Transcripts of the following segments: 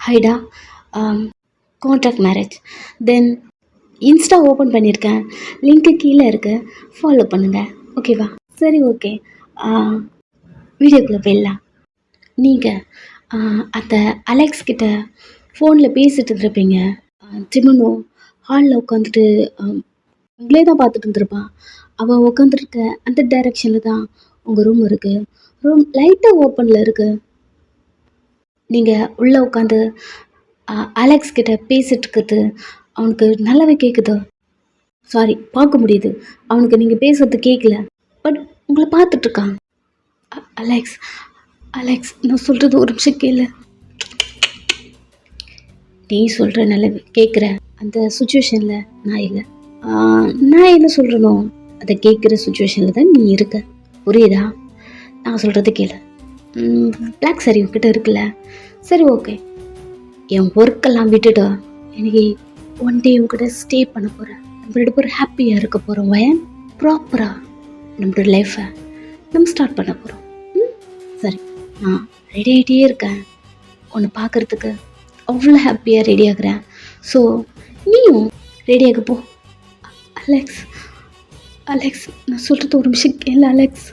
ஹைடா, contract marriage. தென் Insta open பண்ணியிருக்கேன், link கீழே இருக்கு, ஃபாலோ பண்ணுங்கள். ஓகேவா? சரி, ஓகே. வீடியோக்குள்ளே போயிடலாம். நீங்கள் அந்த அலெக்ஸ் கிட்ட ஃபோனில் பேசிகிட்டு இருந்திருப்பீங்க. ஜிமனோ ஹாலில் உட்காந்துட்டு உங்களே தான் பார்த்துட்டு இருந்திருப்பான். அவன் உட்காந்துருக்க அந்த டைரெக்ஷனில் தான் உங்கள் ரூம் இருக்குது. ரூம் லைட்டாக ஓப்பனில் இருக்குது. நீங்கள் உள்ளே உட்காந்து அலெக்ஸ் கிட்ட பேசிகிட்டு இருக்கிறது அவனுக்கு நல்லாவே கேட்குது. சாரி, பார்க்க முடியுது. அவனுக்கு நீங்கள் பேசுறது கேட்கல, பட் உங்களை பார்த்துட்ருக்கான். அலெக்ஸ் அலெக்ஸ் நான் சொல்கிறது ஒரு நிமிஷம் கேளு. நீ சொல்கிற நல்ல கேட்குற அந்த சுச்சுவேஷனில் நான் இல்லை. நான் என்ன சொல்கிறனோ அதை கேட்குற சுச்சுவேஷனில் தான் நீ இருக்க. புரியுதா? நான் சொல்கிறது கேளு. பிளாக் சாரி உங்ககிட்ட இருக்குல்ல, சரி ஓகே. என் ஒர்க்கெல்லாம் விட்டுட்டு எனக்கு ஒன் டே உங்ககிட்ட ஸ்டே பண்ண போகிறேன். நம்ம 2 பேரும் ஹாப்பியாக இருக்க போகிறோம். வயன் ப்ராப்பராக நம்மளோட லைஃப்பை நம்ம ஸ்டார்ட் பண்ண போகிறோம். சரி, நான் ரெடி ஆகிட்டே இருக்கேன். ஒன்று பார்க்குறதுக்கு அவ்வளோ ஹாப்பியாக ரெடி ஆகுறேன். ஸோ நீயும் ரெடியாக போ. அலெக்ஸ் அலெக்ஸ் நான் சொல்கிறது ஒரு நிமிஷம் கேளு. அலெக்ஸ்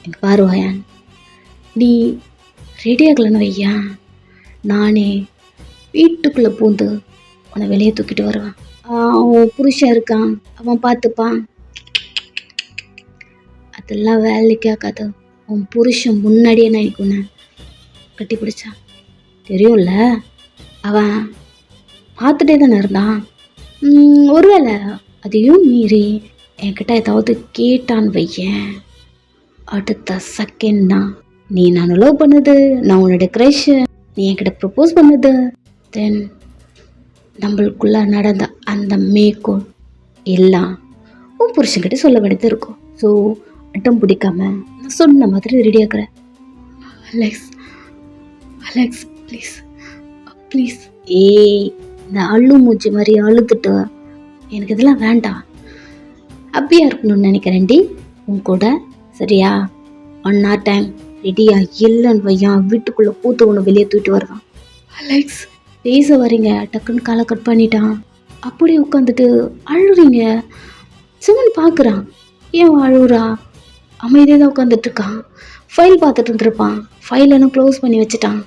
எனக்கு பாரு வயன், நீ ரெடி ஆகலைன்னு வையா, நானே வீட்டுக்குள்ளே பூந்து உன்னை வெளியே தூக்கிட்டு வருவேன். அவன் புருஷன் இருக்கான், அவன் பார்த்துப்பான். அதெல்லாம் வேலைக்கு ஆகாது. உன் புருஷன் முன்னாடியே நான் உன்னை கட்டி பிடிச்சான், தெரியும்ல. அவன் பார்த்துட்டே தானே இருந்தான். ஒருவேளை அதையும் மீறி என்கிட்ட ஏதாவது கேட்டான்னு வையேன், அடுத்த செகண்ட்னா நீ நான் லவ் பண்ணது, நான் உன்னோட க்ரஷ், நீ என்கிட்ட ப்ரப்போஸ் பண்ணது, தென் நம்மளுக்குள்ள நடந்த அந்த மேற்கோள் எல்லாம் உன் புருஷன்கிட்ட சொல்ல வேண்டியது இருக்கும். ஸோ அட்டம் பிடிக்காம நான் சொன்ன மாதிரி ரெடி ஆக்குறேன். Alex Alex please please. இந்த அள்ளு மூச்சு மாதிரி அழுதுட்டு எனக்கு இதெல்லாம் வேண்டாம். ஹாப்பியாக இருக்கணும்னு நினைக்கிறேன்டி உன் கூட, சரியா? 1 hour டைம் ரெடியா இல்லைன்னு வையான், வீட்டுக்குள்ளே பூத்து ஒன்று வெளியே தூக்கிட்டு வருவான். அலெக்ஸ் பேச வரீங்க, டக்குன்னு காலை கட் பண்ணிட்டான். அப்படியே உட்காந்துட்டு அழுறீங்க. சிவன் பார்க்குறான், ஏன் அழுகுறா? அமைதியாக தான் உட்காந்துட்டு இருக்கான். ஃபைல் பார்த்துட்டு இருந்திருப்பான், ஃபைலெல்லாம் க்ளோஸ் பண்ணி வச்சுட்டான்.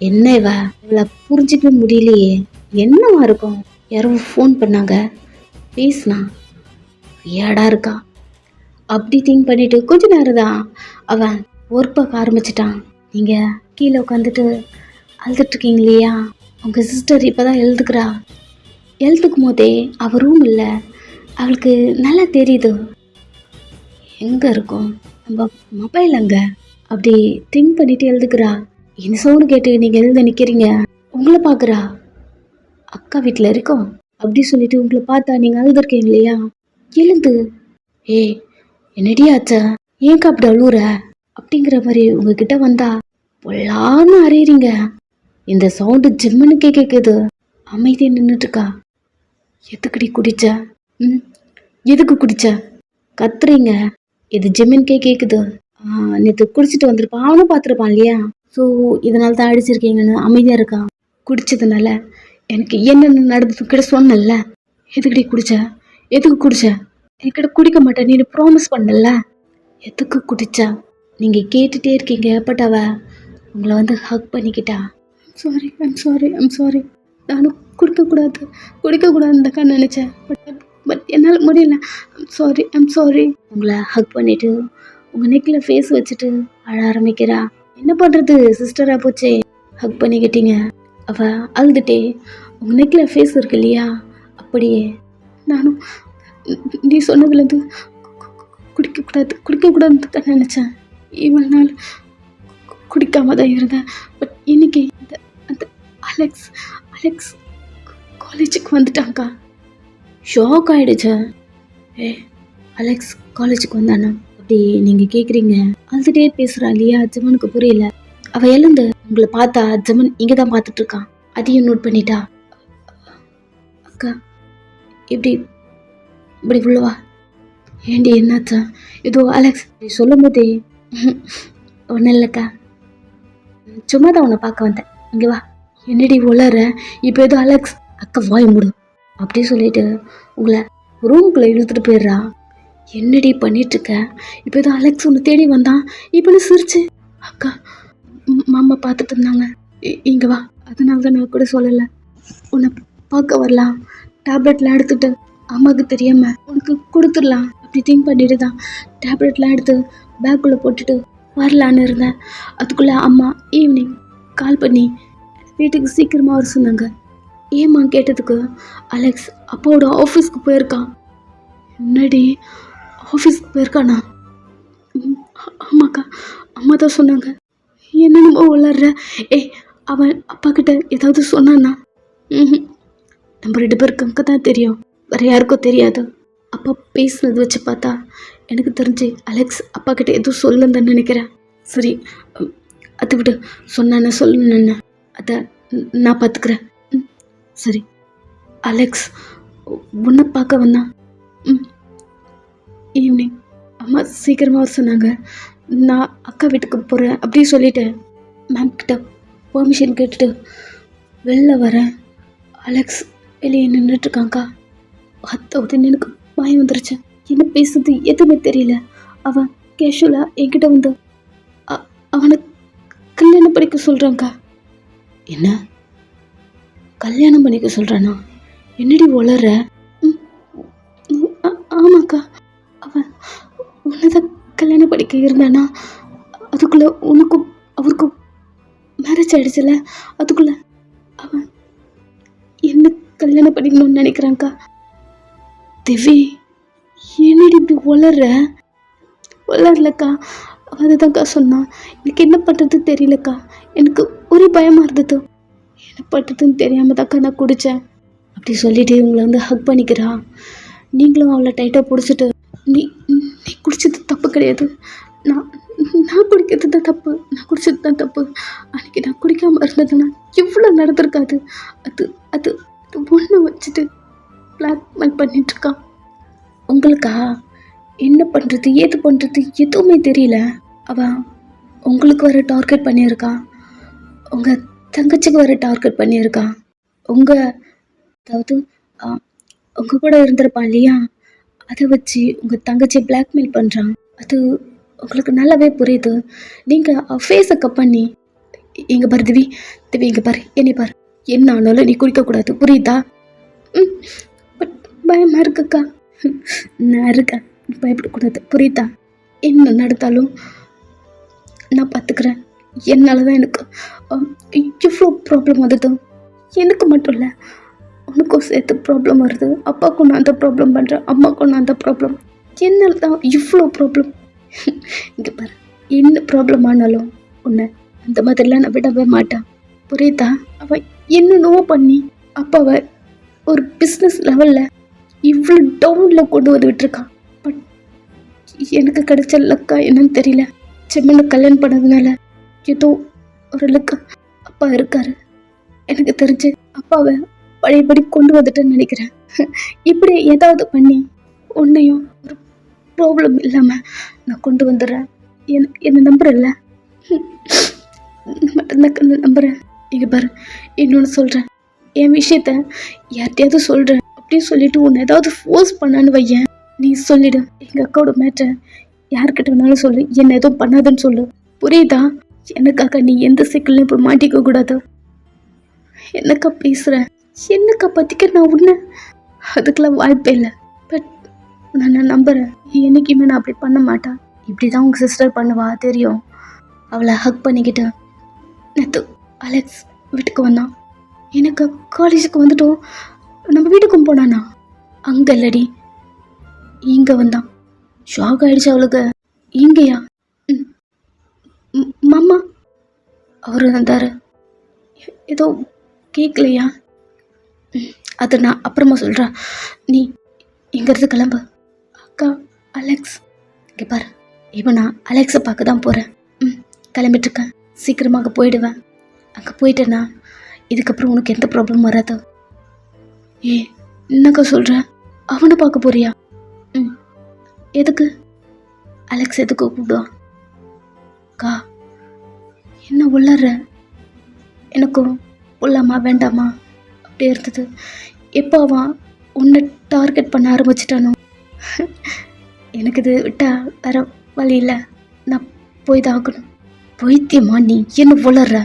என்ன இவளை புரிஞ்சிக்க முடியலையே, என்னவா இருக்கும்? யாரோ ஃபோன் பண்ணாங்க, பேசினா, ஏடா இருக்கா அப்படி திங்க் பண்ணிட்டு கொஞ்ச நேரம் தான் அவன் ஒர்க் பார்க்க ஆரம்பிச்சிட்டான். நீங்கள் கீழே உட்காந்துட்டு அழுதுட்ருக்கீங்க இல்லையா? உங்கள் சிஸ்டர் இப்போ தான் எழுதுக்கும் போதே அவள் ரூம் இல்லை, அவளுக்கு நல்லா தெரியுது. எங்கே இருக்கும் நம்ம மொபைல் அங்கே? அப்படி திங்க் பண்ணிட்டு எழுதுக்கிறா. என்ன சவுண்டு கேட்டு நீங்கள் எழுத நிற்கிறீங்க, உங்களை பார்க்குறா. அக்கா வீட்டில் இருக்கோம் அப்படி சொல்லிட்டு உங்களை பார்த்தா நீங்கள் அழுதுருக்கீங்க இல்லையா? எழுந்து, என்னடி ஆச்சா, ஏன்க்கா அப்படி அழுவுற அப்படிங்கிற மாதிரி உங்ககிட்ட வந்தா பொல்லான்னு அறியறீங்க. இந்த சவுண்டு ஜிம்மனுக்கே கேட்குது. அமைதியாக நின்றுட்டுருக்கா. எதுக்குடி குடிச்ச? எதுக்கு குடிச்ச? கத்துறீங்க. இது ஜிம்மனுக்கே கேட்குது. நேற்று குடிச்சிட்டு வந்திருப்பான், அவனும் பார்த்துருப்பான் இல்லையா? ஸோ இதனால தான் அடிச்சிருக்கீங்கன்னு அமைதியாக இருக்கான். குடிச்சதுனால எனக்கு என்னென்ன நடந்தது கிட்ட சொன்னல. எதுக்குடி குடிச்ச? எதுக்கு குடிச்ச? என்கிட்ட குடிக்க மாட்டேன் நீ ப்ராமிஸ் பண்ணல. எதுக்கு குடிச்சா? நீங்கள் கேட்டுகிட்டே இருக்கீங்க, பட் அவ உங்களை வந்து ஹக் பண்ணிக்கிட்டா. I'm sorry. நானும் குடிக்கக்கூடாதுன்னு தான் நினச்சேன், பட் என்னால் முடியல. I'm sorry. உங்களை ஹக் பண்ணிவிட்டு உங்கள் நெக்கில் ஃபேஸ் வச்சுட்டு அழ ஆரம்பிக்கிறா. என்ன பண்ணுறது, சிஸ்டராக போச்சே. ஹக் பண்ணிக்கிட்டீங்க. அவள் அழுதுட்டே உங்கள் நெக்கில் ஃபேஸ் இருக்கு இல்லையா, அப்படியே நானும் நீ சொன்னதுலேருந்து குடிக்கக்கூடாதுன்னு தான் நினச்சேன். இவ்வளோ நாள் குடிக்காம தான் இருந்தேன், பட் இன்னைக்கு அந்த அலெக்ஸ் காலேஜுக்கு வந்துட்டாங்க்கா. ஷாக் ஆகிடுச்சு. அலெக்ஸ் காலேஜுக்கு வந்தானா அப்படி நீங்கள் கேட்குறீங்க? அழுதுகிட்டே பேசுகிறா இல்லையா? ஜெமனுக்கு புரியல. அவள் எழுந்து உங்களை பார்த்தா ஜெமன் இங்கே தான் பார்த்துட்ருக்கான். அதையும் நோட் பண்ணிட்டா. அக்கா இப்படி உள்ளவா? ஏண்டி என்னாச்சா? இதோ அலெக்ஸ் சொல்லும் போதே ஒன்றும் இல்லைக்கா, சும்மா தான் உன்னை பார்க்க வந்தேன், இங்கே வா. என்னடி உளற? இப்போ ஏதோ அலெக்ஸ் அக்கா வாய் மூடு அப்படி சொல்லிட்டு உங்களை ரூம்குள்ளே இழுத்துட்டு போயிடுறா. என்னடி பண்ணிட்டு இருக்க? இப்போ ஏதோ அலெக்ஸ் உன்னை தேடி வந்தான். இப்போ நீ சிரிச்சு அக்கா மாமா பார்த்துட்டு இருந்தாங்க, இங்கே வா, அதனால தான் நான் கூட சொல்லலை, உன்னை பார்க்க வரலாம், டேப்லெட்லாம் எடுத்துட்டு அம்மாவுக்கு தெரியாமல் உனக்கு கொடுத்துடலாம் அப்படி திங்க் பண்ணிட்டு தான் டேப்லெட்லாம் எடுத்து பேக்குள்ளே போட்டுட்டு வரலான்னு இருந்தேன். அதுக்குள்ளே அம்மா ஈவினிங் கால் பண்ணி வீட்டுக்கு சீக்கிரமாக வர சொன்னாங்க. ஏம்மா கேட்டதுக்கு அலெக்ஸ் அப்பாவோட ஆஃபீஸ்க்கு போயிருக்கான். முன்னாடி ஆஃபீஸ்க்கு போயிருக்கானா? ஆமாக்கா, அம்மா தான் சொன்னாங்க. என்னென்னமோ விளாட்ற. அவன் அப்பா கிட்ட ஏதாவது சொன்னான்னா? நம்ம 2 பேருக்கு அங்கே தான் தெரியும், வேறு யாருக்கும் தெரியாது. அப்பா பேசுனது வச்சு பார்த்தா எனக்கு தெரிஞ்சு அலெக்ஸ் அப்பா கிட்ட எதுவும் சொல்லுன்னு நினைக்கிறேன். சரி, அதை விட்டு சொன்னானே சொல்லணுன்னு அதை நான் பார்த்துக்கிறேன். சரி, அலெக்ஸ் உன்னை பார்க்க வந்தான். ஈவினிங் அம்மா சீக்கிரமாக வர சொன்னாங்க. நான் அக்கா வீட்டுக்கு போகிறேன் அப்படி சொல்லிட்டேன். மேம் கிட்ட பெர்மிஷன் கேட்டுட்டு வெளில வரேன். அலெக்ஸ் வெளியே நின்றுட்டுருக்காங்க்கா. உடனே எனக்கு பயம் வந்துருச்சு. என்ன பேசுறது எதுவுமே தெரியல. அவன் கேஷுவலாக என்கிட்ட வந்து அவனை கல்யாணம் பண்ணிக்க சொல்கிறாங்க்கா. என்ன கல்யாணம் பண்ணிக்க சொல்கிறானா? என்னடி உளற? ஆமாக்கா, அவன் உன்னதான் கல்யாணம் படிக்க இருந்தானா? அதுக்குள்ளே உனக்கும் அவருக்கும் மேரேஜ் ஆகிடுச்சுல, அதுக்குள்ளே அவன் என்ன கல்யாணம் பண்ணிக்கணும்னு நினைக்கிறாங்க்கா. திவி, என்னடி இப்படி வளரலக்கா. அதுதான்க்கா சொன்னான். எனக்கு என்ன பண்ணுறது தெரியலக்கா. எனக்கு ஒரே பயமாக இருந்தது. என்ன பண்ணுறதுன்னு தெரியாமல் தான்க்கா நான் குடித்தேன் அப்படி சொல்லிட்டு இவங்களை வந்து ஹக் பண்ணிக்கிறா. நீங்களும் அவளை டைட்டாக பிடிச்சிட்டு நீ நீ குடிச்சது தப்பு கிடையாது, நான் குடிக்கிறது தான் தப்பு, நான் குடிச்சது தான் தப்பு. அன்றைக்கி நான் குடிக்காமல் இருந்ததுன்னா எவ்வளோ நடந்திருக்காது. அது அது ஒன்று வச்சுட்டு பிளாக்மெயில் பண்ணிட்டுருக்கான். உங்களுக்கா என்ன பண்ணுறது ஏது பண்ணுறது எதுவுமே தெரியல. அவன் உங்களுக்கு வர டார்கெட் பண்ணியிருக்கான், உங்கள் தங்கச்சிக்கு வர டார்கெட் பண்ணியிருக்கான். அதாவது உங்கள் கூட இருந்திருப்பான் இல்லையா, அதை வச்சு உங்கள் தங்கச்சி பிளாக்மெயில் பண்ணுறான். அது உங்களுக்கு நல்லாவே புரியுது. நீங்கள் ஃபேஸை கப் பண்ணி இங்கே பாரு திவி, இங்கே பாரு, என்னை பாரு, என்ன ஆனாலும் நீ குடிக்கக்கூடாது, புரியுதா? பட் பயமாக இருக்குக்கா. நான் இருக்கேன், பயப்படக்கூடாது, புரியுதா? என்ன நடந்தாலும் நான் பார்த்துக்கிறேன். என்னால் தான் எனக்கு எவ்வளோ ப்ராப்ளம் வருது. எனக்கு மட்டும் இல்லை, உனக்கும் சேர்த்து ப்ராப்ளம் வருது. அப்பாவுக்கும் நான் அந்த ப்ராப்ளம் பண்ணுறேன், அம்மாவுக்கும் நான் அந்த ப்ராப்ளம். என்னால் தான் இவ்வளோ ப்ராப்ளம். இங்கே பாரு, என்ன ப்ராப்ளம் ஆனாலும் உன்னை அந்த மாதிரிலாம் நான் விடவே மாட்டேன், புரியுதா? அவன் என்னென்னவோ பண்ணி அப்பாவை ஒரு பிஸ்னஸ் லெவலில் இவ்வளோ டவுனில் கொண்டு வந்து விட்டுருக்கான். பட் எனக்கு கிடைச்ச லக்கா என்னன்னு தெரியல. செம்மனை கல்யாணம் பண்ணதுனால ஏதோ ஒரு லக்கு அப்பா இருக்காரு. எனக்கு தெரிஞ்சு அப்பாவை பழையபடி கொண்டு வந்துட்டேன்னு நினைக்கிறேன். இப்படி ஏதாவது பண்ணி உன்னையும் ஒரு ப்ராப்ளம் இல்லாமல் நான் கொண்டு வந்துடுறேன். என்னை நம்புறல்ல? மட்டும்தான் நம்புகிறேன். இங்கே பாரு, இன்னொன்று சொல்கிறேன், என் விஷயத்த யார்கிட்டையாவது சொல்கிறேன் அப்படின்னு சொல்லிட்டு உன்னை ஏதாவது ஃபோர்ஸ் பண்ணான்னு வையேன், நீ சொல்லிடு. எங்கள் அக்காவோட மேட்டரை யார்கிட்ட வேணாலும் சொல்லு, என்ன எதுவும் பண்ணாதுன்னு சொல்லு, புரியுதா? எனக்காக நீ எந்த சிக்கல்லையும் இப்போ மாட்டிக்க கூடாது. என்னக்கா பேசுகிறேன், என்னக்கா பற்றிக்க நான் உன்னை அதுக்கெல்லாம் வாய்ப்பே இல்லை. பட் நான் நம்புகிறேன், என்றைக்குமே நான் அப்படி பண்ண மாட்டேன். இப்படி தான் உங்கள் சிஸ்டர் பண்ணுவா தெரியும். அவளை ஹக் பண்ணிக்கிட்டு நேற்று அலெக்ஸ் வீட்டுக்கு வந்தான். எனக்கு காலேஜுக்கு வந்துட்டோம், நம்ம வீட்டுக்கும் போனானா? அங்கே இல்லடி, இங்கே வந்தான். ஷாக் ஆகிடுச்சு அவளுக்கு. இங்கேயா? மாமா அவரு வந்தார். ஏதோ கேட்கலையா? அதை நான் அப்புறமா சொல்கிறேன், நீ இங்கேருந்து கிளம்பு. அக்கா அலெக்ஸ் இங்கே பாரு, இப்போ நான் அலெக்ஸை பார்க்க தான் போகிறேன். கிளம்பிட்டுருக்கேன், சீக்கிரமாக போயிடுவேன். அங்கே போயிட்டேன்னா இதுக்கப்புறம் உனக்கு எந்த ப்ராப்ளமும் வராது. என்னக்கா சொல்கிற? அவனை பார்க்க போறியா? எதுக்கு? அலெக்ஸ் எதுக்கு கூப்பிடுவான்? அக்கா என்ன உள்ளார, எனக்கும் போடலாமா வேண்டாமா அப்படியே இருந்தது. எப்போ அவன் உன்னை டார்கெட் பண்ண ஆரம்பிச்சிட்டானோ எனக்கு இது விட்டா வேற வழி இல்லை, நான் போய் தான் ஆகணும். பைத்தியமா நீ என்ன வளர்ற?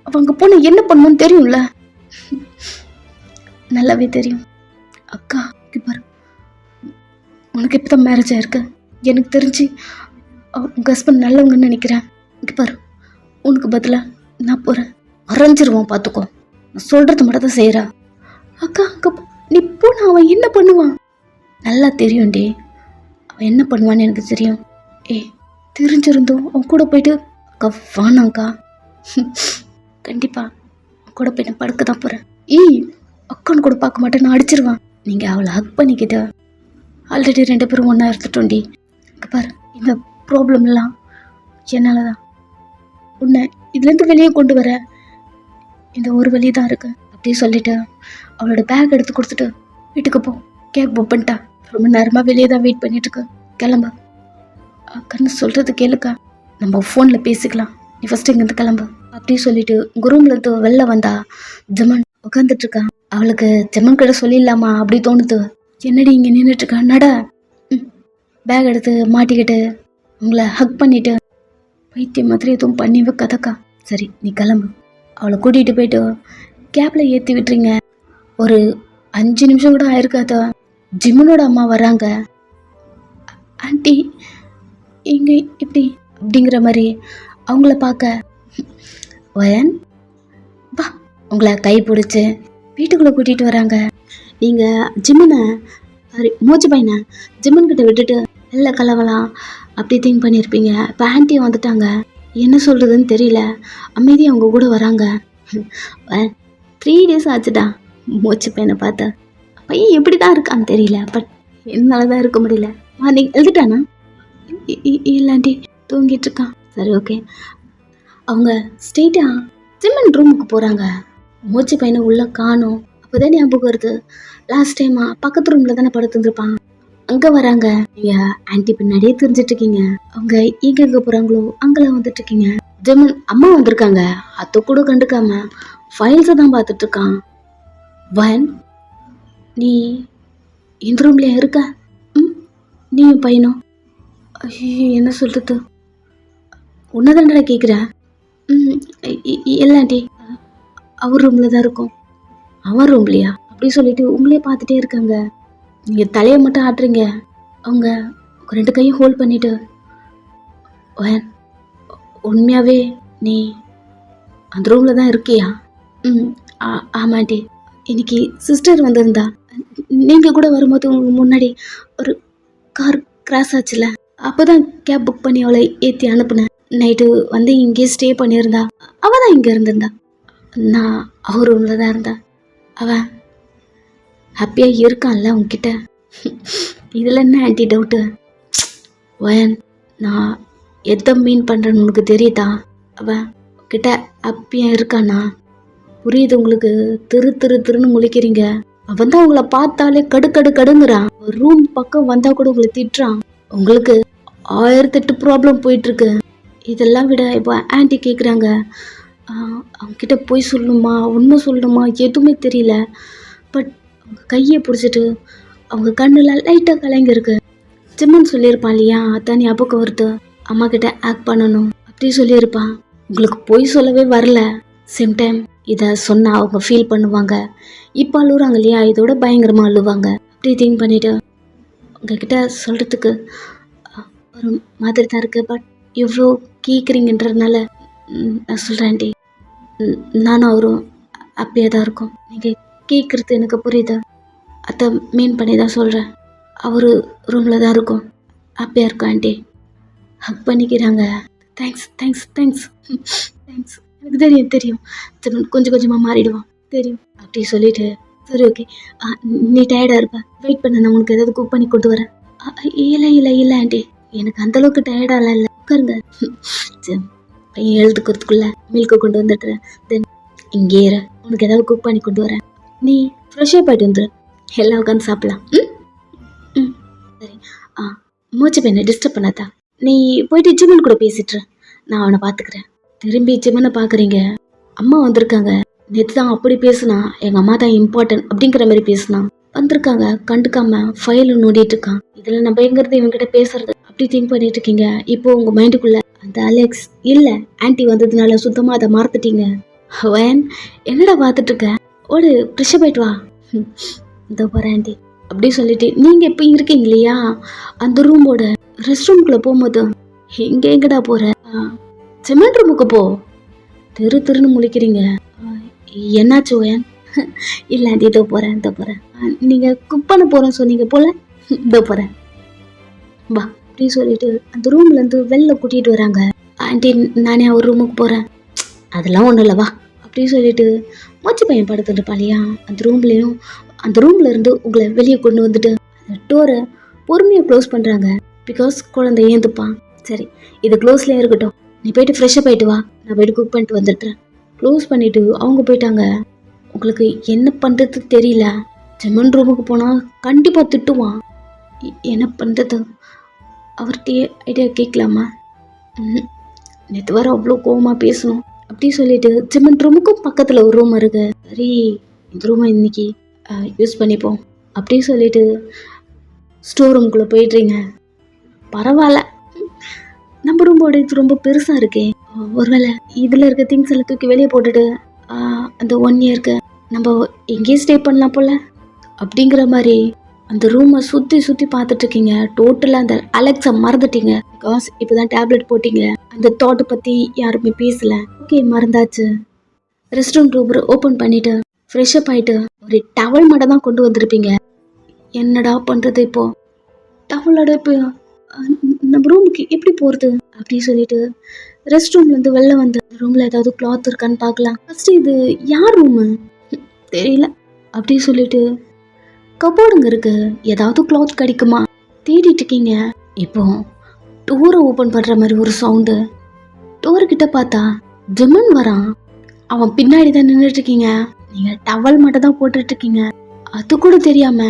அவங்க பொண்ணு என்ன பண்ணுவான்னு தெரியும்ல? நல்லாவே தெரியும். அக்கா பாரு, உனக்கு இப்போ தான் மேரேஜ் ஆயிருக்கு. எனக்கு தெரிஞ்சு உங்கள் ஹஸ்பண்ட் நல்லவங்கன்னு நினைக்கிறேன். இங்கே பாரு, உனக்கு பதிலாக நான் போகிறேன். அரைஞ்சிருவான் பார்த்துக்கோ. நான் சொல்கிறது மட்டும் தான் செய்கிறா. அக்கா அக்கா நீ போன அவன் என்ன பண்ணுவான்? நல்லா தெரியும்டி அவன் என்ன பண்ணுவான்னு எனக்கு தெரியும். தெரிஞ்சிருந்தோம் அவன் கூட போயிட்டு அக்கா வானாங்க்கா கண்டிப்பாக அவன் கூட போய் நான் படுக்க தான் போகிறேன். அக்கான்னு கூட பார்க்க மாட்டேன், நான் அடிச்சிருவான். நீங்கள் அவளை ஹக் பண்ணிக்கிட்ட ஆல்ரெடி 2 பேரும் ஒன்றா இருந்துட்டோண்டி. இங்கே பாரு, இந்த ப்ராப்ளம்லாம் என்னால் தான். உன்னை இதுலேருந்து வெளியே கொண்டு வர இந்த ஒரு வழி தான் இருக்கு அப்படி சொல்லிட்டு அவளோட பேக் எடுத்து கொடுத்துட்டு வீட்டுக்கு போ, கேப் புக் பண்ணிட்டா. ரொம்ப நேரமாக வெளியே தான் வெயிட் பண்ணிட்டு இருக்கு, கிளம்பு. அக்கன்னு சொல்கிறது கேளுக்கா, நம்ம ஃபோனில் பேசிக்கலாம், நீ ஃபஸ்ட்டு இங்கேருந்து கிளம்பு அப்படி சொல்லிட்டு குரூம்லேருந்து வெளில வந்தா ஜமன் உட்காந்துட்டு இருக்கான். அவளுக்கு ஜமன் கிட்ட சொல்லிடலாமா அப்படி தோணுது. என்னடி இங்கே நின்றுட்டு இருக்கா, நட. பேக் எடுத்து மாட்டிக்கிட்டு உங்களை ஹக் பண்ணிட்டு பைத்தியம் மாதிரி எதுவும் பண்ணி வைக்காதக்கா. சரி நீ கிளம்பு. அவளை கூட்டிகிட்டு போயிட்டு கேப்பில் ஏற்றி விட்டுறீங்க. ஒரு 5 நிமிஷம் கூட ஆயிருக்காதா, ஜிம்மனோட அம்மா வராங்க. ஆண்டி இங்கே இப்படி அப்படிங்கிற மாதிரி அவங்கள பார்க்க வயன் வா உங்களை கை பிடிச்சி வீட்டுக்குள்ளே கூட்டிகிட்டு வராங்க. நீங்கள் ஜிம்மனை சாரி மோச்சு பையனை ஜிம்மன்கிட்ட விட்டுட்டு வெளில கலவலாம் அப்படி திங்க் பண்ணியிருப்பீங்க. இப்போ ஆன்ட்டியும் வந்துட்டாங்க, என்ன சொல்கிறதுன்னு தெரியல, அமைதி அவங்க கூட வராங்க. 3 days ஆச்சுடா மோச்சு பையனை பார்த்த. பையன் எப்படி தான் இருக்கான்னு தெரியல, பட் என்னால் தான் இருக்க முடியல. நீங்கள் எழுதிட்டானா? இல்லாண்டி தூங்கிட்டு இருக்கான். சரி ஓகே. அவங்க ஸ்ட்ரெயிட்டாக ஜிம்மன் ரூமுக்கு போகிறாங்க. மோச்சு பையனை உள்ளே காணும். அப்போதான் ஞாபகம் வருது, லாஸ்ட் டைமா பக்கத்து ரூமில் தானே படுத்துருந்துருப்பான். அங்கே வராங்க. நீங்கள் ஆன்ட்டி பின்னாடியே தெரிஞ்சிட்டு இருக்கீங்க. அவங்க எங்கே போகிறாங்களோ அங்கெல்லாம் வந்துட்டு இருக்கீங்க. ஜெமன் அம்மா வந்திருக்காங்க, அதை கூட கண்டுக்காம ஃபைல்ஸை தான் பார்த்துட்டு இருக்கான். வயன் நீ இந்த ரூம்லேயே இருக்க? நீயும் பையனும்? ஐயோ என்ன சொல்கிறது, உன்னதாண்டா கேட்குறேன். இல்லாண்டி அவர் ரூமில் தான் இருக்கும். அவன் ரூம்லையா அப்படி சொல்லிட்டு உங்களே பார்த்துட்டே இருக்காங்க. நீங்கள் தலையை மட்டும் ஆட்டுறீங்க. அவங்க 2 கையும் ஹோல்ட் பண்ணிட்டு உண்மையாகவே நீ அந்த ரூமில் தான் இருக்கியா? ஆமாண்டி, இன்னைக்கு சிஸ்டர் வந்திருந்தா. நீங்கள் கூட வரும்போது உங்களுக்கு முன்னாடி ஒரு கார் கிராஸ் ஆச்சுல, அப்போ தான் கேப் புக் பண்ணி அவளை ஏற்றி அனுப்புனேன். நைட்டு வந்து இங்கே ஸ்டே பண்ணியிருந்தா. அவள் தான் இங்கே இருந்திருந்தா, நான் அவர் ரூமில் தான் இருந்தா. அவன் ஹாப்பியாக இருக்கான்ல உங்ககிட்ட. இதில் என்ன ஆன்டி டவுட்டு? வயன் நான் எதை மீன் பண்ணுறேன்னு உனக்கு தெரியுதா? அவன் கிட்ட ஹாப்பியாக இருக்கானா? புரியுது உங்களுக்கு? திருன்னு முழிக்கிறீங்க. அவன் தான் உங்களை பார்த்தாலே கடுங்கிறான். ரூம் பக்கம் வந்தால் கூட உங்களை திட்டுறான். உங்களுக்கு 1008 ப்ராப்ளம் போயிட்டுருக்கு. இதெல்லாம் விட இப்போ ஆன்ட்டி கேட்குறாங்க, அவங்கக்கிட்ட போய் சொல்லணுமா உண்மை சொல்லணுமா எதுவுமே தெரியல. பட் அவங்க கையை பிடிச்சிட்டு அவங்க கண்ணில் லைட்டாக கலங்கிருக்கு. ஜிம்மன் சொல்லியிருப்பான் இல்லையா, அதான் ஞாபகம் வருது. அம்மா கிட்ட ஆக்ட் பண்ணணும் அப்படி சொல்லியிருப்பான். உங்களுக்கு போய் சொல்லவே வரல. சேம் டைம் இதை சொன்னால் அவங்க ஃபீல் பண்ணுவாங்க. இப்போ அழுகுறாங்க இல்லையா, இதோட பயங்கரமாக அழுவாங்க. அப்படி திங்க் பண்ணிவிட்டு உங்ககிட்ட சொல்கிறதுக்கு ஒரு மாதிரி தான் இருக்குது. பட் இவ்வளோ கேட்குறீங்கன்றதுனால நான் சொல்கிறேன் ஆண்டி, நானும் அவரும் ஹாப்பியாக தான் இருக்கோம். நீங்கள் கேட்குறது எனக்கு புரியுது, அதை மீன் பண்ணி தான் சொல்கிறேன். அவர் ரூமில் தான் இருக்கும், ஹாப்பியாக இருக்கும் ஆண்டி. ஹக் பண்ணிக்கிறாங்க. தேங்க்ஸ் தேங்க்ஸ் தேங்க்ஸ் தேங்க்ஸ் எனக்கு தெரியும் கொஞ்சம் கொஞ்சமாக மாறிடுவான் தெரியும் அப்படி சொல்லிட்டு, சரி ஓகே நீ டயர்டாக இருப்ப, வெயிட் பண்ண, நான் உனக்கு ஏதாவது குக் பண்ணி கொண்டு வரேன். இல்லை ஆண்டி, எனக்கு அந்தளவுக்கு டயர்டாக இல்லை, உட்காருங்க. பையன் எழுதுக்கிறதுக்குள்ளே மில்க்கு கொண்டு வந்துடுறேன். தென் இங்கே ஏற, உனக்கு ஏதாவது குக் பண்ணி கொண்டு வரேன். நீ ஃப்ரெஷ்ஷாக போயிட்டு வந்துடு, எல்லாம் உட்காந்து சாப்பிட்லாம். சரி. மூச்சு பையனை டிஸ்டர்ப் பண்ணாதா, நீ போயிட்டு ஜிம்மன் கூட பேசிட்டுரு, நான் அவனை பார்த்துக்கிறேன். திரும்பி ஜிம்மனை பார்க்குறீங்க. அம்மா வந்திருக்காங்க. நேற்று தான் அப்படி பேசுனா, எங்கள் அம்மா தான் இம்பார்ட்டன்ட் அப்படிங்கிற மாதிரி பேசுனா. வந்திருக்காங்க, கண்டுக்காம ஃபைல் நோண்டிட்டு இருக்கான். இதில் நம்ம எங்கிறது இவங்ககிட்ட பேசுறது அப்படி திங்க் பண்ணிட்டு இருக்கீங்க. இப்போ உங்கள் மைண்டுக்குள்ள அந்த அலெக்ஸ் இல்லை, ஆன்ட்டி வந்ததுனால சுத்தமாக அதை மறந்துட்டீங்க. வேன் என்னடா பார்த்துட்டு இருக்க, ஓடு ஃப்ரெஷ்ஷப் ஆயிட்டு வா. இதோ போகிறேன் ஆன்ட்டி அப்படி சொல்லிட்டு நீங்கள் இப்போ இருக்கீங்க இல்லையா அந்த ரூமோட ரெஸ்ட் ரூம்குள்ளே போகும்போது, எங்கே எங்கடா போகிற, சிமெண்ட் ரூமுக்கு போ. திருன்னு முழிக்கிறீங்க. என்னாச்சு வேன்? இல்லை ஆண்டி இதோ போகிறேன். நீங்கள் குக் பண்ண போகிறேன்னு சொன்னீங்க போல, இதோ போகிறேன் வா அப்படின்னு சொல்லிட்டு அந்த ரூம்லேருந்து வெளில கூட்டிகிட்டு வராங்க. ஆண்டி நானே அவர் ரூமுக்கு போகிறேன். அதெல்லாம் ஒன்றும் இல்லை வா அப்படின்னு சொல்லிட்டு மொச்சை பையன் படுத்துட்டு இருப்பான் இல்லையா அந்த ரூம்லேயும், அந்த ரூம்ல இருந்து உங்களை வெளியே கொண்டு வந்துட்டு அந்த டோரை பொறுமையாக க்ளோஸ் பண்ணுறாங்க. பிகாஸ் குழந்தை ஏந்துப்பான். சரி இது க்ளோஸ்லேயே இருக்கட்டும், நீ போயிட்டு ஃப்ரெஷ்ஷப் ஆகிட்டு வா, நான் போயிட்டு குக் பண்ணிட்டு வந்துட்டுறேன். க்ளோஸ் பண்ணிவிட்டு அவங்க போயிட்டாங்க. உங்களுக்கு என்ன பண்ணுறது தெரியல. ஜெமன் ரூமுக்கு போனால் கண்டிப்பாக திட்டுவான். என்ன பண்ணுறது, அவர்கிட்டயே ஐடியா கேட்கலாமா? நேற்று வர அவ்வளோ கோவமாக பேசணும் அப்படி சொல்லிட்டு ஜெமன் ரூமுக்கும் பக்கத்தில் ஒரு ரூம் இருக்கு. சரி இந்த ரூமை இன்னைக்கு யூஸ் பண்ணிப்போம் அப்படி சொல்லிட்டு ஸ்டோர் ரூம்குள்ளே போயிடுறீங்க. பரவாயில்ல, நம்ம ரூமோட இது ரொம்ப பெருசாக இருக்கே, ஒருவேளை இதில் இருக்க திங்ஸ் எல்லாம் தூக்கி வெளியே போட்டுட்டு அந்த 1 இயருக்கு நம்ம எங்கேயே ஸ்டே பண்ணலாம் போல அப்படிங்கிற மாதிரி அந்த ரூமை சுற்றி பார்த்துட்டு இருக்கீங்க. டோட்டலாக அந்த அலெக்ஸை மறந்துட்டீங்க. பிகாஸ் இப்போ தான் டேப்லெட் போட்டிங்க, அந்த தாட்டை பற்றி யாருமே பேசலை. ஓகே மறந்தாச்சு. ரெஸ்ட் ரூம் டோர் ஓப்பன் பண்ணிவிட்டு ஃப்ரெஷ்ஷப் ஆகிட்டு ஒரு டவல் மட்டும் தான் கொண்டு வந்திருப்பீங்க. என்னடா பண்ணுறது இப்போ, டவலோட இப்போ நம்ம ரூமுக்கு எப்படி போகிறது அப்படின்னு சொல்லிட்டு ரெஸ்ட் ரூம்லேருந்து வெளில வந்து ரூமில் ஏதாவது கிளாத் இருக்கான்னு பார்க்கலாம். ஃபஸ்ட்டு இது யார் ரூமு தெரியல அப்படி சொல்லிட்டு கபோர்டுங்க இருக்கு, ஏதாவது கிளாத் கிடைக்குமா தேடிட்டு இருக்கீங்க. இப்போ டோரை ஓப்பன் பண்ணுற மாதிரி ஒரு சவுண்டு. டோர்கிட்ட பார்த்தா ஜெமன் வரான். அவன் பின்னாடி தான் நின்றுட்டு இருக்கீங்க. நீங்கள் டவல் மட்டும் தான் போட்டுட்டு இருக்கீங்க. அது கூட தெரியாம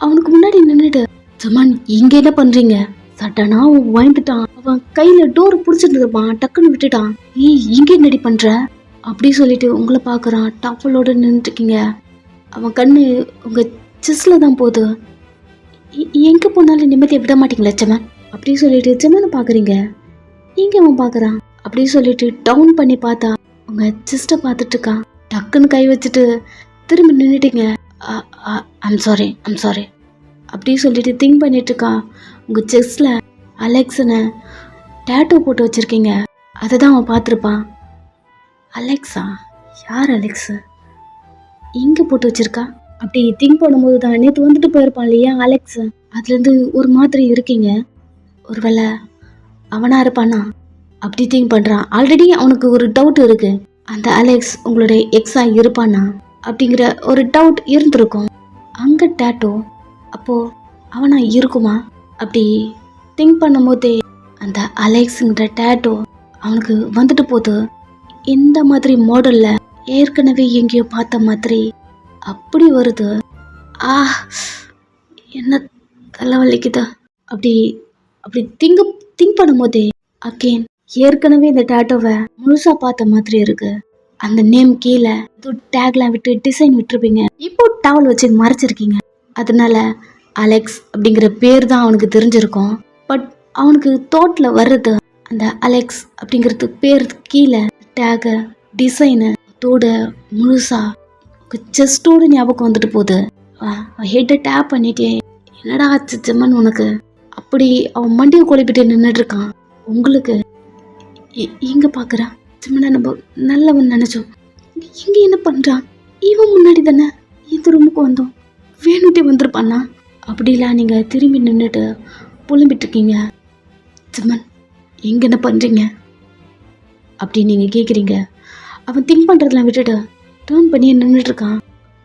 அவனுக்கு முன்னாடி நின்றுட்டு, ஜெமன் இங்கே என்ன பண்ணுறீங்க? சட்டனா அவன் வாங்கிட்டான். அவன் கையில டோர் பிடிச்சிட்டு இருப்பான், டக்குன்னு விட்டுட்டான். இங்கே என்னடி பண்ற அப்படி சொல்லிட்டு உங்களை பார்க்குறான். டவலோட நின்றுட்டுருக்கீங்க. அவன் கண்ணு உங்க செஸ்ல தான் போகுது. எங்கே போனாலும் நிம்மதியை விட மாட்டீங்களா ஜெமன் அப்படி சொல்லிட்டு ஜெமனை பார்க்குறீங்க. இங்கே அவன் பார்க்குறான். அப்படி சொல்லிட்டு டவுன் பண்ணி பார்த்தா உங்க செஸ்ட்டை பார்த்துட்டு இருக்கான். டக்குன்னு கை வச்சுட்டு திரும்பி நின்றுட்டீங்க. ஐம் சாரி அப்படி சொல்லிட்டு திங்க் பண்ணிட்டு இருக்கான். உங்கள் செஸ்டில் அலெக்ஸனை டேட்டோ போட்டு வச்சுருக்கீங்க. அதை தான் அவன் பார்த்துருப்பான். அலெக்ஸா? யார் அலெக்ஸு இங்கே போட்டு வச்சுருக்கா அப்படி திங்க் பண்ணும்போது தான் நேற்று வந்துட்டு போயிருப்பான் இல்லையா அலெக்ஸு, அதுலேருந்து ஒரு மாதிரி இருக்கீங்க. ஒருவேளை அவனாக இருப்பானா அப்படி திங்க் பண்ணுறான். ஆல்ரெடி அவனுக்கு ஒரு டவுட் இருக்குது, அந்த அலெக்ஸ் உங்களுடைய எக்ஸாக இருப்பானா அப்படிங்கிற ஒரு டவுட் இருந்திருக்கும். அங்கே டேட்டோ, அப்போது அவனா இருக்குமா அப்படி திங்க் பண்ணும் போதே அந்த அலெக்ஸுங்கிற டேட்டோ அவனுக்கு வந்துட்டு போகுது. இந்த மாதிரி மாடலில் ஏற்கனவே எங்கேயோ பார்த்த மாதிரி அப்படி வருது. என்ன தலைவலிக்குது அப்படி அப்படி திங்க் பண்ணும் போதே அகெயின் ஏற்கனவே இந்த டேட்டோவை முழுசாக பார்த்த மாதிரி இருக்கு. அந்த நேம் கீழே டேக்லாம் விட்டு டிசைன் விட்டுருப்பீங்க, இப்போ டவல் வச்சு மறைச்சிருக்கீங்க. அதனால அலெக்ஸ் அப்படிங்கிற பேர் தான் அவனுக்கு தெரிஞ்சிருக்கும். பட் அவனுக்கு தோட்டில் வர்றது அந்த அலெக்ஸ் அப்படிங்கிறது பேர் கீழே டேகு டிசைனு தோட முழுசா செஸ்டோட ஞாபகம் வந்துட்டு போகுது. ஹெட்டை டேப் பண்ணிட்டே, என்னடா ஆச்சு ஜெமன் உனக்கு அப்படி அவன் மண்டியை குழப்பிட்டு நின்றுட்டு இருக்கான். உங்களுக்கு எங்க பார்க்குறான் ஜெமனை நம்ம நல்லவன் நினைச்சோம். இங்க என்ன பண்றான்? இவன் முன்னாடி தானே இந்த ரூமுக்கு வந்தோம், வேணுட்டே வந்திருப்பானா? அப்படிலாம் நீங்கள் திரும்பி நின்றுட்டு புலம்பிட்டு இருக்கீங்க. ஜெமன் எங்கே என்ன பண்ணுறீங்க அப்படி நீங்கள் கேட்குறீங்க. அவன் திங்க் பண்ணுறதுலாம் விட்டுட்டு டேர்ன் பண்ணி நின்றுட்டுருக்கான்.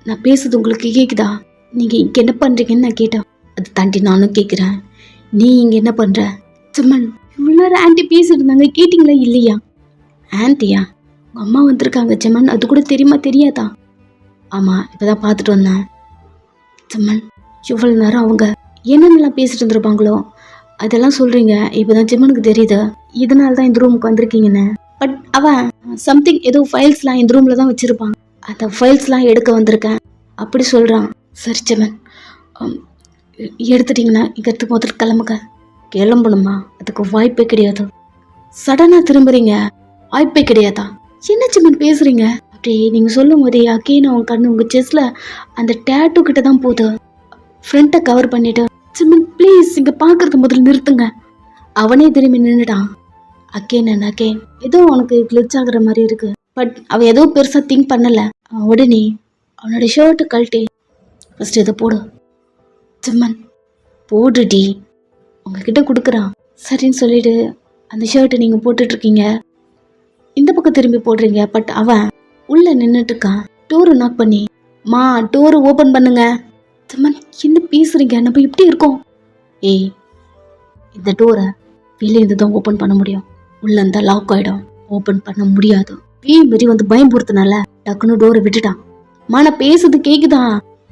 நான் பேசுறது உங்களுக்கு கேட்குதா? நீங்கள் இங்கே என்ன பண்ணுறீங்கன்னு நான் கேட்டேன். அதை தாண்டி நானும் கேட்குறேன், நீ இங்கே என்ன பண்ணுற? ஜெமன் இவ்வளோ நேரம் ஆன்ட்டி பேசிட்டு இருந்தாங்க, கேட்டிங்களா இல்லையா? ஆன்ட்டியா? உங்கள் அம்மா வந்திருக்காங்க ஜெமன், அது கூட தெரியுமா தெரியாதா? ஆமாம் இப்போ தான் பார்த்துட்டு வந்தேன். ஜெமன் இவ்வளோ நேரம் அவங்க என்னென்னலாம் பேசிட்டு இருந்திருப்பாங்களோ அதெல்லாம் சொல்கிறீங்க. இப்போ தான் ஜெமனுக்கு தெரியுது இதனால தான் இந்த ரூமுக்கு வந்திருக்கீங்கன்னு. பட் அவன் சம்திங் ஏதோ ஃபைல்ஸ்லாம் இந்த ரூமில் தான் வச்சுருப்பான். அந்த ஃபைல்ஸ்லாம் எடுக்க வந்திருக்கேன் அப்படி சொல்கிறான். சரி சிமன், எடுத்துட்டிங்கன்னா இங்கிறதுக்கு முதல்ல கிளம்புங்க. கிளம்பணுமா? அதுக்கு வாய்ப்பே கிடையாது. சடனாக திரும்புறீங்க, வாய்ப்பே கிடையாதா? என்ன சிமன் பேசுகிறீங்க? அப்படி நீங்கள் சொல்லும் போதே அக்கேன்னு அவங்க கண்ணு உங்கள் செஸ்ல அந்த டேட்டு கிட்ட தான் போகுது. ஃப்ரண்ட்டை கவர் பண்ணிட்டு, சிமன் ப்ளீஸ் இங்கே பார்க்கறது முதல்ல நிறுத்துங்க. அவனே திரும்பி நின்றுட்டான். அக்கேன் ஏதோ அவனுக்கு கிளிச் ஆகுற மாதிரி இருக்கு. பட் அவன் ஏதோ பெருசாக திங்க் பண்ணல. அவன் உடனே அவனோட ஷர்ட்டு கழட்டி, ஃபர்ஸ்ட் இதை போடு. சிம்மன் போடுடி, உங்ககிட்ட கொடுக்குறான். சரின்னு சொல்லிட்டு அந்த ஷர்ட்டை நீங்கள் போட்டுட்ருக்கீங்க, இந்த பக்கம் திரும்பி போடுறீங்க. பட் அவன் உள்ளே நின்றுட்டு இருக்கான். டோரை நாக் பண்ணி, மா டோரை ஓப்பன் பண்ணுங்க. சிம்மன் என்ன பேசுறீங்க? நம்ம இப்படி இருக்கோம். ஏய், இந்த டோரை வெளியிருந்து தான் ஓப்பன் பண்ண முடியும், உள்ள இருந்தா லாக் ஆகிடும், ஓப்பன் பண்ண முடியாது. மாரி வந்து பயம்புறுத்தினால டக்குன்னு டோரை விட்டுட்டான். மான பேசுறது கேக்குதா?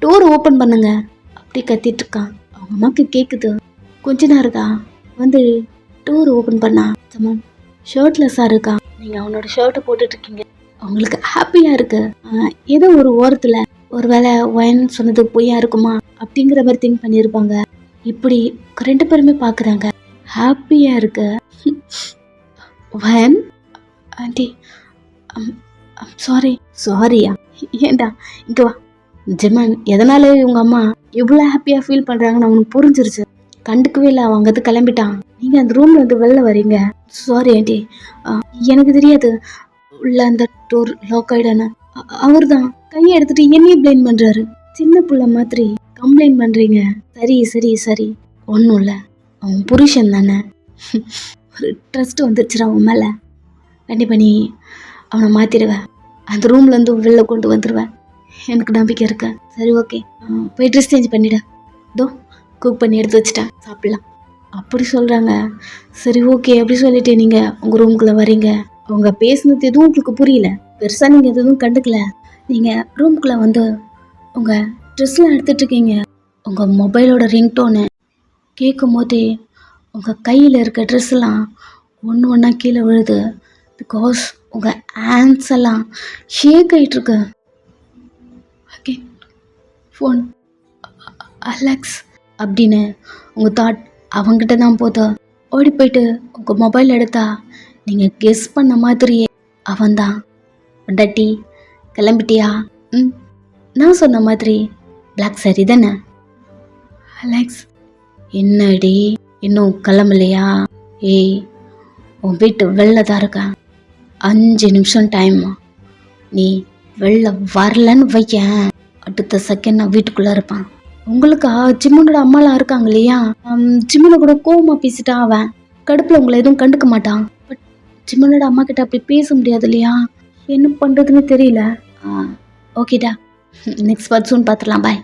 டோரை ஓப்பன் பண்ணுங்க அப்படி கத்திட்டு இருக்கான். அவங்க அம்மாக்கு கேக்குது. கொஞ்ச நேரம்தா வந்து டோரை ஓப்பன் பண்ணா. சமன் ஷர்ட்லெஸ்ஸாக இருக்கா. நீங்கள் அவனோட ஷர்ட்டை போட்டுட்டு இருக்கீங்க, அவங்களுக்கு ஹாப்பியாக இருக்கு. ஏதோ ஒரு ஓரத்தில் ஒரு வேளை ஒயன் சொன்னது பொய்யா இருக்குமா அப்படிங்கிற மாதிரி திங்க் பண்ணியிருப்பாங்க. இப்படி 2 பேருமே பார்க்குறாங்க, ஹாப்பியாக இருக்கு. ஒயன் ஆண்டி, சாரியா? ஏண்டா இங்கே வா. ஜெமன், எதனால இவங்க அம்மா எவ்வளோ ஹாப்பியாக ஃபீல் பண்ணுறாங்கன்னு அவனுக்கு புரிஞ்சிருச்சு. கண்டுக்கவே இல்லை. அவங்க வந்து கிளம்பிட்டான். நீங்கள் அந்த ரூம்ல இருந்து வெளில வரீங்க. சாரி ஆண்டி, எனக்கு தெரியாது உள்ள அந்த டோர் லாக் ஆயிடானு. அவர் தான் கையை எடுத்துட்டு என்னையே பிளேம் பண்ணுறாரு. சின்ன பிள்ளை மாதிரி கம்ப்ளைண்ட் பண்ணுறீங்க. சரி ஒன்றும் இல்லை, அவன் புருஷன் தானே. ஒரு ட்ரஸ்ட் வந்துருச்சுடா அவன் மேலே. கண்டிப்பாக நீ அவனை மாற்றிடுவேன், அந்த ரூம்லேருந்து வெளில கொண்டு வந்துடுவேன், எனக்கு நம்பிக்கை இருக்கு. சரி ஓகே, போய் ட்ரெஸ் சேஞ்ச் பண்ணிவிட, தோ குக் பண்ணி எடுத்து வச்சுட்டேன், சாப்பிட்லாம் அப்படி சொல்கிறாங்க. சரி ஓகே அப்படி சொல்லிட்டு நீங்கள் உங்கள் ரூம்குள்ளே வரீங்க. அவங்க பேசுனது எதுவும் உங்களுக்கு புரியல, பெருசாக நீங்கள் எதுவும் கண்டுக்கல. நீங்கள் ரூம்குள்ளே வந்து உங்கள் ட்ரெஸ்லாம் எடுத்துட்ருக்கீங்க. உங்கள் மொபைலோட ரிங்டோனு கேட்கும் போதே உங்கள் கையில் இருக்க ட்ரெஸ்ஸெல்லாம் ஒன்று ஒன்றா கீழே விழுது. பிகாஸ் உங்கள் ஹேண்ட்ஸ் எல்லாம் ஷேக் ஆகிட்டுருக்கு. ஓகே, ஃபோன் அலெக்ஸ் அப்படின்னு உங்கள் தாட் அவங்ககிட்ட தான் போதும். ஓடி போயிட்டு உங்கள் மொபைல் எடுத்தா நீங்கள் கெஸ் பண்ண மாதிரியே அவன்தான். டட்டி கிளம்பிட்டியா? நான் சொன்ன மாதிரி பிளாக் சாரி தானே? அலெக்ஸ், என்னடி இன்னும் கிளம்பலையா? ஏய், உன் வீட்டு வெளில தான் இருக்கேன், 5 நிமிஷம் டைம். நீ வெளில வரலன்னு வையேன், அடுத்த செகண்ட் நான் வீட்டுக்குள்ளே இருப்பான். உங்களுக்கா ஜிம்மனோட அம்மாலாம் இருக்காங்க இல்லையா, ஜிம்மனை கூட கோவமாக பேசிட்டா அவன் கடுப்பில் உங்களை எதுவும் கண்டுக்க மாட்டான். பட் ஜிம்மனோட அம்மா கிட்ட அப்படி பேச முடியாது இல்லையா, என்ன பண்ணுறதுன்னு தெரியல. ஓகேடா, நெக்ஸ்ட் பார்ட் சூன் பார்த்துடலாம், பாய்.